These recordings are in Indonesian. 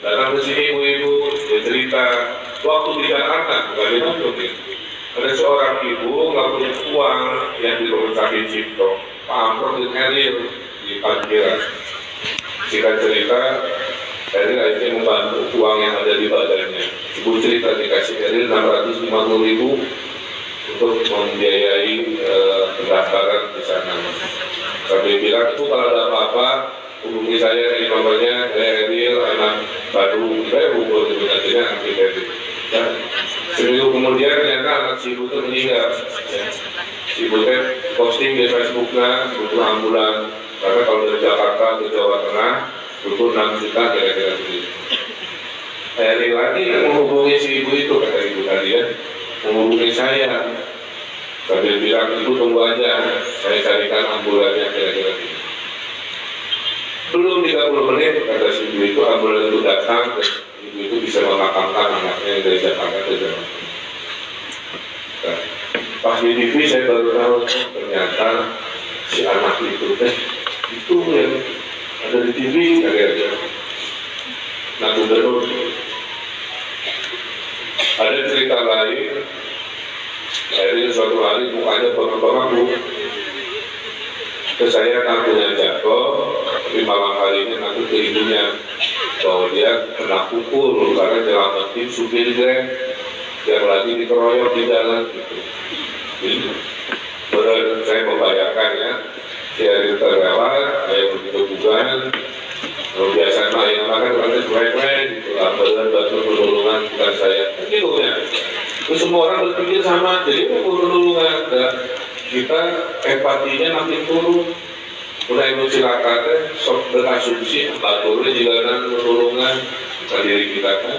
Datang ke sini ibu-ibu, dia cerita waktu di Jakarta, bukan di Bandung ya. Ada seorang ibu nggak punya uang yang di rumah sakit Cipto, Pak Amro dan Eril di parkiran. Singkat cerita, Eril akhirnya membantu uang yang ada di badannya. Ibu cerita dikasih Eril 650.000 untuk membiayai pendaftaran di sana. Sambil bilang itu kalau ada apa-apa hubungi saya, ini nomornya Eril, anak baru, saya hubungi sebenarnya anti Eril. Dan seminggu kemudian ternyata anak si ibu itu meninggal. Ya. Si ibu itu posting di Facebooknya butuh ambulan karena kalau dari Jakarta ke Jawa Tengah butuh 6 juta kira-kira begitu. Eril lagi yang menghubungi si ibu itu, kata ibu tadi ya, menghubungi saya sambil bilang ibu tunggu aja, saya carikan ambulannya kira-kira begitu. Belum 30 menit kata si ibu itu ambulan itu datang, ibu itu bisa memakamkan anaknya dari Jakarta ke Jawa. Nah, pas di TV saya baru tahu ternyata si anak itu yang ada di TV kira-kira. Nah, gubernur. Ada cerita lain, dari suatu hari mukanya bengak-bengak bu. Terus saya ngakunya jatuh, tapi malam harinya ngaku ke ibunya bahwa dia kena pukul karena nyelamatin supir Grab yang lagi dikeroyok di jalan gitu. Jadi, saya membayangkan ya, si Eril terlewat, saya begitu bukan. Kalau biasa yang makan karena keren-keren, gitu lah, batu pertolongan bukan saya. Gitu ya. Itu semua orang berpikir sama, jadi pertolongan dan kita empatinya makin turun. Udah emosi lakatnya, sok berasumsi, baturnya juga pertolongan bukan diri kita kan.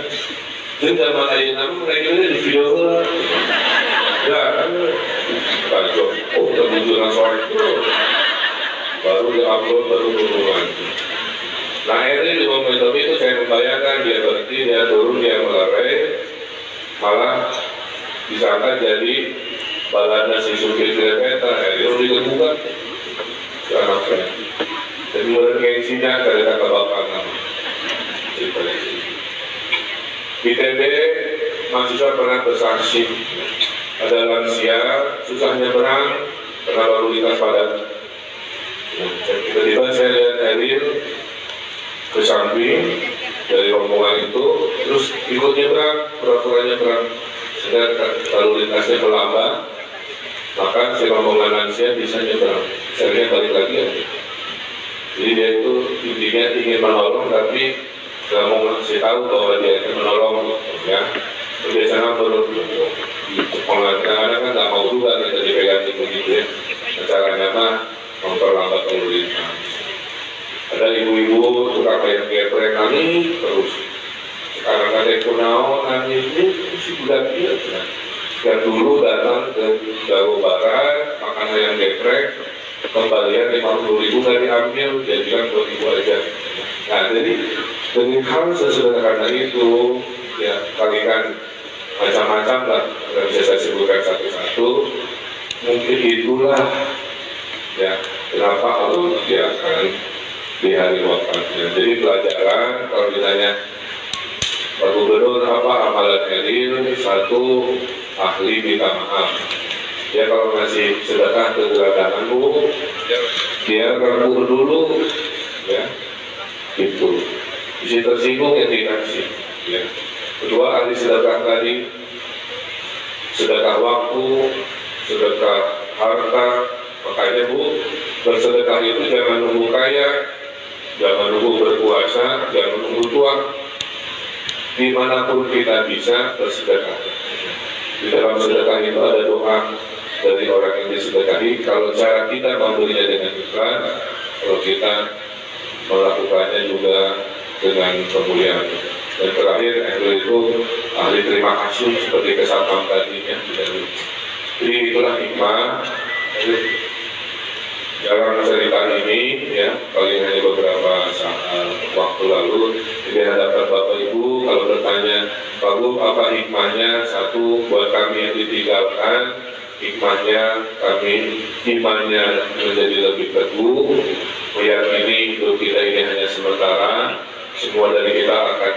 Jadi zaman aja nama mereka di video lah. Ya, kacau. Oh, udah munculkan soal itu. Baru di-upload, baru pertolongan. Nah akhirnya di momentum itu saya membayangkan dia berhenti, dia turun, dia melerai, malah disangka jadi balada si supir kereta, akhirnya dikebukan ke anak saya. Jadi mulai gengsinya dari kata bapak nama. Di TB mahasiswa pernah bersaksi, ada lansia susah nyebrang karena lalu lintas padat. Tiba-tiba saya lihat Eril ke samping dari rombongan itu, terus ikut nyebrang, pura-pura nyebrang, sehingga lalu lintasnya melambat, maka si rombongan lansia bisa nyebrang. Saya balik lagi ya. Jadi dia itu intinya ingin menolong, tapi nggak mau ngasih tahu bahwa dia ingin menolong, ya. Biasanya menurut pengadaan kan nggak mau juga kita dipegang gitu ya. Caranya mah memperlambat lalu lintas. Ada ibu-ibu tukang bayar geprek nangis terus. Sekarang ada yang kunaon nangis ini si budak dia. Dan dulu datang ke Jawa Barat makan ayam geprek, kembalian 50.000 nggak diambil, dia bilang 2.000 aja. Nah jadi dengan hal sesederhana itu ya kalikan macam-macam lah, nggak bisa saya sebutkan satu-satu. Mungkin itulah ya kenapa Allah dia akan di hari wafatnya. Jadi pelajaran kalau ditanya Pak Gubernur apa amalan Eril, satu ahli minta maaf. Dia kalau ngasih sedekah ke gelandangan bu, dia kabur dulu, ya, itu. Bisa tersinggung ya dikasih. Ya. Kedua ahli sedekah tadi, sedekah waktu, sedekah harta, makanya bu bersedekah itu jangan nunggu kaya. Jangan nunggu berpuasa, jangan nunggu tua. Dimanapun kita bisa bersedekah. Di dalam sedekah itu ada doa dari orang yang disedekahi. Kalau cara kita memberinya dengan ikhlas, kalau kita melakukannya juga dengan kemuliaan. Dan terakhir, itu ahli terima kasih seperti kesatpam tadinya. Jadi itulah hikmah. Dalam cerita ini, ya, paling hanya beberapa saat waktu lalu, di hadapan Bapak Ibu, kalau bertanya, Pak Bu, apa hikmahnya? Satu, buat kami yang ditinggalkan, hikmahnya kami imannya menjadi lebih teguh, meyakini hidup kita ini hanya sementara, semua dari kita akan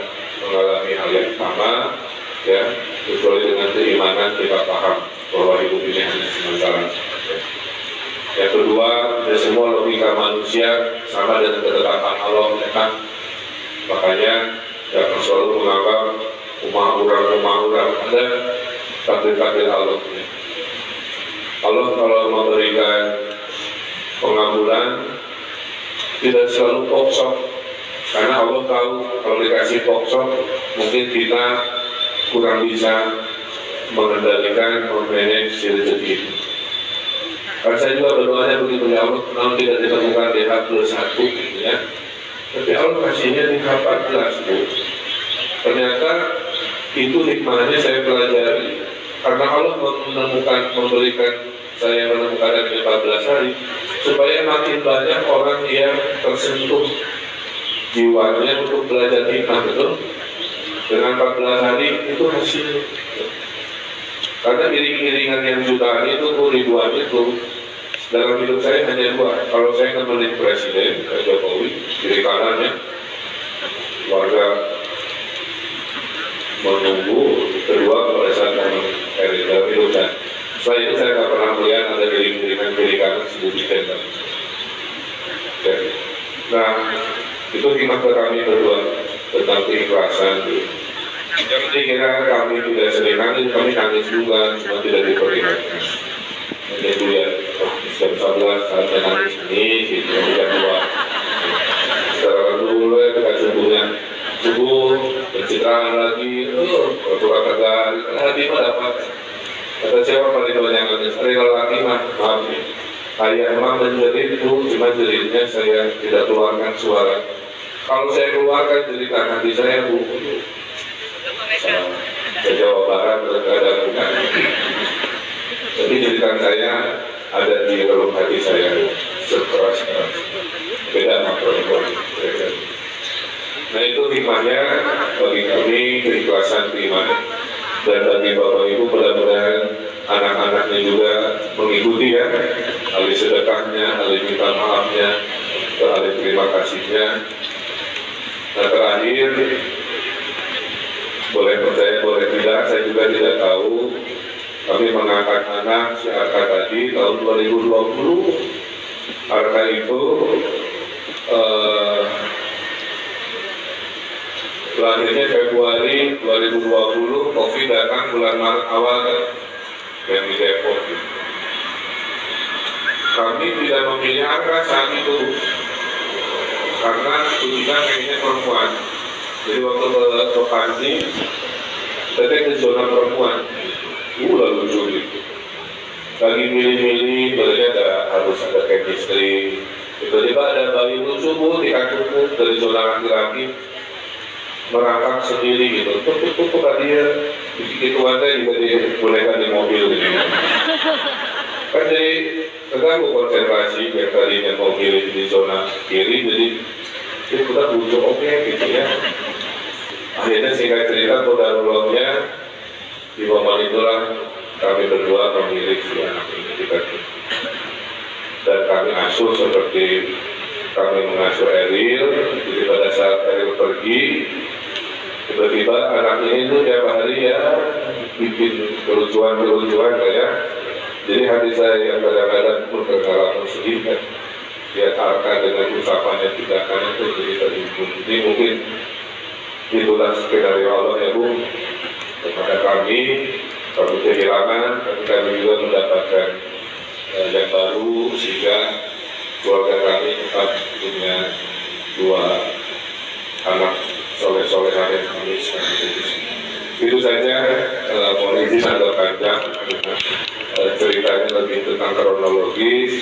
hal yang sama, ya, kecuali dengan keimanan kita paham bahwa hidup ini hanya sementara. Ya. Yang kedua, tidak semua logika manusia sama dengan ketetapan Allah, ya kan? Makanya jangan selalu menganggap rumah-urang ada takdir-takdir Allah. Ya. Allah kalau memberikan pengabulan tidak selalu pokok, karena Allah tahu kalau dikasih pokok mungkin kita kurang bisa mengendalikan, memanage rezeki itu. Karena saya juga berdoanya begitu, ya Allah, kalau tidak ditemukan di H+1 gitu ya, tapi Allah kasihnya di H14 gitu. Ternyata itu hikmahnya saya pelajari, karena Allah memberikan saya menemukan dari 14 hari supaya makin banyak orang yang tersentuh jiwanya untuk belajar hikmah, betul? Dengan 14 hari itu hasilnya. Karena iring-iringan yang jutaan itu, ribuan itu, dalam hidup saya hanya dua. Kalau saya nemenin Presiden Pak Jokowi, kiri kanannya warga menunggu, kedua pada saat dalam hidup saya. Setelah itu saya tidak pernah melihat ada iring-iringan kiri kanan sedemikian. Nah, itu hikmah kami berdua tentang keikhlasan. Jadi kira kami tidak sering nangis, kami nangis juga, cuma tidak diperlihatkan. Jadi itu ya, jam 11 saatnya nangis ini, gitu, jam 2. Sekarang dulu ya, dekat subuh, pencitraan lagi, berturut tegar, hati mah dapat. Kata siapa paling banyak nangis? Ada laki mah, maaf nih. Ayah emang menjerit itu, cuma jeritnya saya tidak keluarkan suara. Kalau saya keluarkan jeritan hati saya, Bu. Jawa Barat ada bukan. Jadi jeritan saya ada di relung hati saya sekeras-keras. Beda sama perempuan. Nah itu hikmahnya bagi kami, keikhlasan keimanan. Dan bagi Bapak Ibu mudah-mudahan anak-anaknya juga mengikuti ya, ahli sedekahnya, ahli minta maafnya, ahli terima kasihnya. Nah terakhir, boleh percaya, boleh tidak, saya juga tidak tahu. Kami mengangkat anak si Arka tadi tahun 2020. Arka itu lahirnya Februari 2020, Covid datang bulan Maret awal yang di Depok. Kami tidak memilih Arka saat itu karena kita pengennya perempuan. Jadi waktu ke panti, kita ke zona perempuan, lalu lucu gitu. Lagi milih-milih, ternyata harus ada chemistry. Tiba-tiba ada bayi lucu Bu di kakiku dari zona laki-laki, merangkak sendiri gitu. Tuh dia, itu ada juga dibolehkan di mobil gitu. Kan jadi terganggu konsentrasi, yang tadinya mau pilih di zona kiri, jadi kita butuh oke gitu ya. Akhirnya singkat cerita, kodarulahnya di momen itulah kami berdua memilih si anak ini dan kami asuh seperti kami mengasuh Eril. Jadi pada saat Eril pergi, tiba-tiba anak ini tuh tiap hari ya bikin kelucuan kayak. Jadi hati saya yang kadang-kadang pun terkala sedih kan, lihat Arka dengan ucapannya tindakannya itu jadi terhibur. Jadi mungkin itulah skenario Allah ya Bu kepada kami kehilangan, tapi kami juga mendapatkan yang baru sehingga keluarga kami tetap punya dua anak soleh-solehan yang kami itu saja. Mohon izin agak panjang, ceritanya lebih tentang kronologis.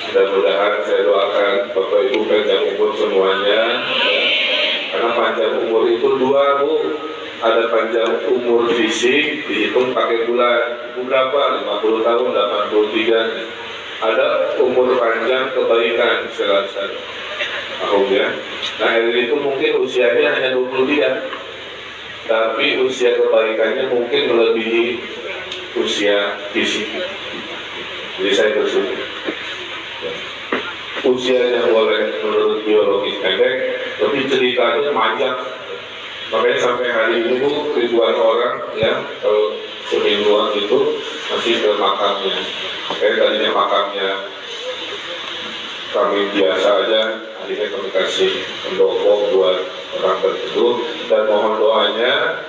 Mudah-mudahan saya doakan Bapak Ibu panjang umur semuanya. Karena panjang umur itu dua Bu, ada panjang umur fisik dihitung pakai bulan, itu berapa? 50 tahun, 83. Ada umur panjang kebaikan selesai tahun ya. Nah hari itu mungkin usianya hanya 23, tapi usia kebaikannya mungkin melebihi usia fisik. Jadi saya bersyukur. Usianya boleh menurut biologis pendek, tapi ceritanya panjang. Makanya sampai hari ini Bu, ribuan orang ya kalau semingguan itu masih ke makamnya. Kayak tadinya makamnya kami biasa aja, akhirnya kami kasih pendopo buat orang tersebut dan mohon doanya.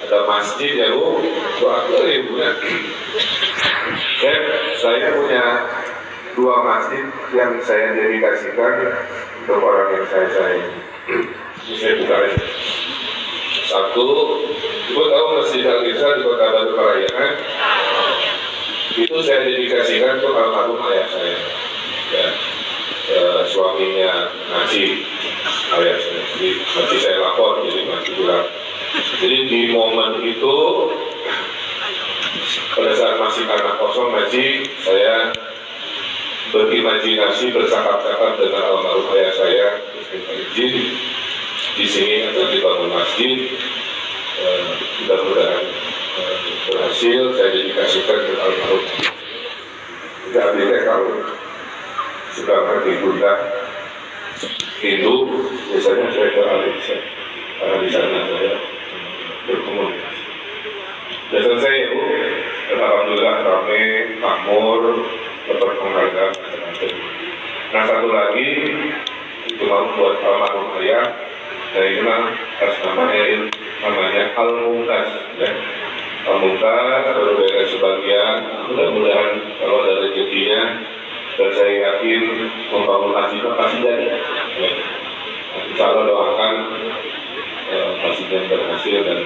Ada masjid ya Bu, doa ya Bu ya. Saya punya 2 masjid yang saya dedikasikan untuk orang yang saya sayangi. Ini saya buka aja. Satu, Ibu tahu Masjid Al-Irsyad di Kota Batu Parayangan? Itu saya dedikasikan untuk almarhum ayah saya, ya, suaminya Najib, ayah saya. Jadi nanti saya lapor, jadi nanti bilang. Jadi di momen itu pada saat masih anak kosong Najib, saya berimajinasi bercakap-cakap dengan almarhum ayah saya, izin di sini akan dibangun masjid. Mudah-mudahan berhasil. Saya dedikasikan ke almarhum. Jadi kalau sudah ngerti Bunda Hindu, biasanya saya ke Al-Irsyad karena di sana saya berkomunikasi. Sudah selesai ya Bu, dan alhamdulillah ramai, makmur, dapat penghargaan macam-macam. Nah satu lagi itu mau buat almarhum ayah. Saya kenal atas namanya Al-Mumtaz ya. Al-Mumtaz baru beres sebagian, mudah-mudahan kalau ada rezekinya dan saya yakin membangun masjidnya pasti jadi ya. Insya Allah doakan masjidnya berhasil dan